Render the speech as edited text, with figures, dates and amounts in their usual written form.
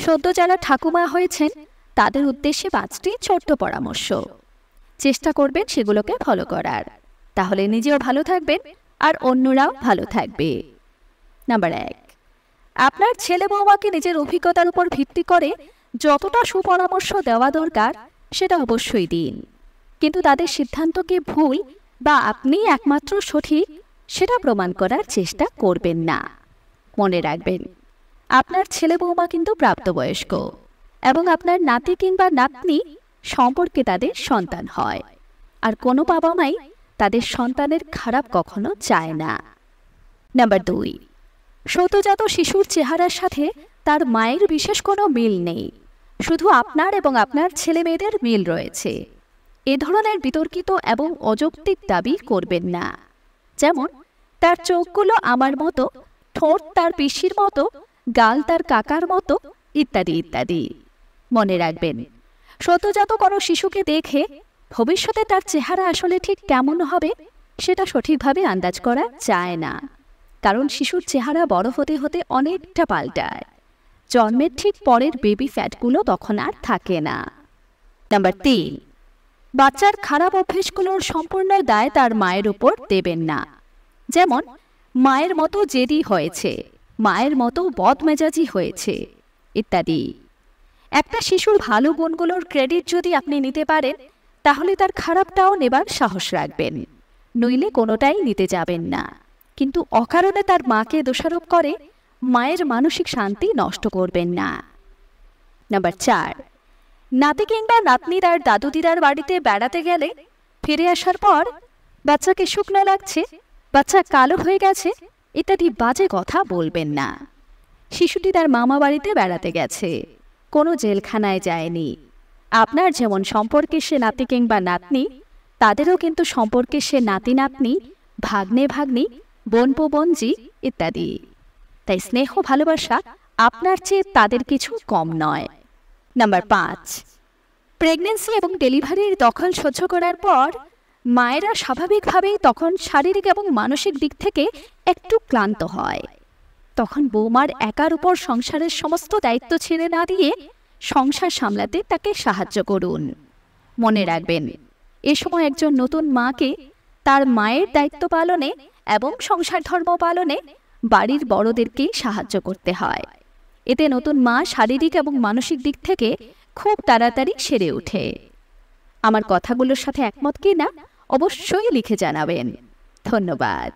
সদ্য যারা ঠাকুমা হয়েছেন তাদের উদ্দেশ্যে 5টি ছোট্ট পরামর্শ। চেষ্টা করবেন সেগুলোকে ফলো করার, তাহলে নিজেও ভালো থাকবেন আর অন্যরাও ভালো থাকবে। নাম্বার 1, আপনার ছেলে বৌমাকে নিজের অভিজ্ঞতার উপর ভিত্তি করে যতটা সুপরামর্শ দেওয়া দরকার সেটা অবশ্যই দিন, কিন্তু তাদের সিদ্ধান্তকে ভুল বা আপনি একমাত্র সঠিক সেটা প্রমাণ করার চেষ্টা করবেন না। মনে রাখবেন, আপনার ছেলে বৌমা কিন্তু প্রাপ্তবয়স্ক এবং আপনার নাতি কিংবা নাতনি সম্পর্কে তাদের সন্তান হয়, আর কোনো বাবা মাই তাদের সন্তানের খারাপ কখনো চায় না। নাম্বার 2, সদ্যজাত শিশুর চেহারার সাথে তার মায়ের বিশেষ কোনো মিল নেই, শুধু আপনার এবং আপনার ছেলে মেয়েদের মিল রয়েছে। এ ধরনের বিতর্কিত এবং অযৌক্তিক দাবি করবেন না, যেমন তার চোখগুলো আমার মতো, ঠোঁট তার পিসির মতো, গাল তার কাকার মতো, ইত্যাদি ইত্যাদি। মনে রাখবেন, সদ্যজাত কোনো শিশুকে দেখে ভবিষ্যতে তার চেহারা আসলে ঠিক কেমন হবে সেটা সঠিকভাবে আন্দাজ করা যায় না, কারণ শিশুর চেহারা বড় হতে হতে অনেকটা পাল্টায়। জন্মের ঠিক পরের বেবি ফ্যাটগুলো তখন আর থাকে না। নাম্বার 3, বাচ্চার খারাপ অভ্যেসগুলোর সম্পূর্ণ দায় তার মায়ের উপর দেবেন না, যেমন মায়ের মতো জেদি হয়েছে, মায়ের মতো বদমেজাজি হয়েছে, ইত্যাদি। একটা শিশুর ভালো গুণগুলোর ক্রেডিট যদি আপনি নিতে পারেন তাহলে তার খারাপটাও নেবার সাহস রাখবেন, নইলে কোনোটাই নিতে যাবেন না। কিন্তু অকারণে তার মাকে দোষারোপ করে মায়ের মানসিক শান্তি নষ্ট করবেন না। নাম্বার 4, নাতি কিংবা নাতনি তার দাদু দিদার বাড়িতে বেড়াতে গেলে ফিরে আসার পর বাচ্চাকে শুকনো লাগছে, বাচ্চা কালো হয়ে গেছে ইত্যাদি বাজে কথা বলবেন না। শিশুটি তার মামা বাড়িতে বেড়াতে গেছে, কোনো জেলখানায় যায়নি। আপনার যেমন সম্পর্কে সে নাতি কিংবা নাতনি, তাদেরও কিন্তু সম্পর্কে সে নাতি নাতনি, ভাগ্নে ভাগ্নি, বোনপো বোনজি ইত্যাদি। তাই স্নেহ ভালোবাসা আপনার চেয়ে তাদের কিছু কম নয়। নাম্বার 5, প্রেগন্যান্সি এবং ডেলিভারির দখল সহ্য করার পর মায়েরা স্বাভাবিকভাবেই তখন শারীরিক এবং মানসিক দিক থেকে একটু ক্লান্ত হয়। তখন বৌমার একার উপর সংসারের সমস্ত দায়িত্ব ছেড়ে না দিয়ে সংসার সামলাতে তাকে সাহায্য করুন। মনে রাখবেন, এ সময় একজন নতুন মাকে তার মায়ের দায়িত্ব পালনে এবং সংসার ধর্ম পালনে বাড়ির বড়দেরকেই সাহায্য করতে হয়। এতে নতুন মা শারীরিক এবং মানসিক দিক থেকে খুব তাড়াতাড়ি সেরে ওঠে। আমার কথাগুলোর সাথে একমত কিনা অবশ্যই লিখে জানাবেন। ধন্যবাদ।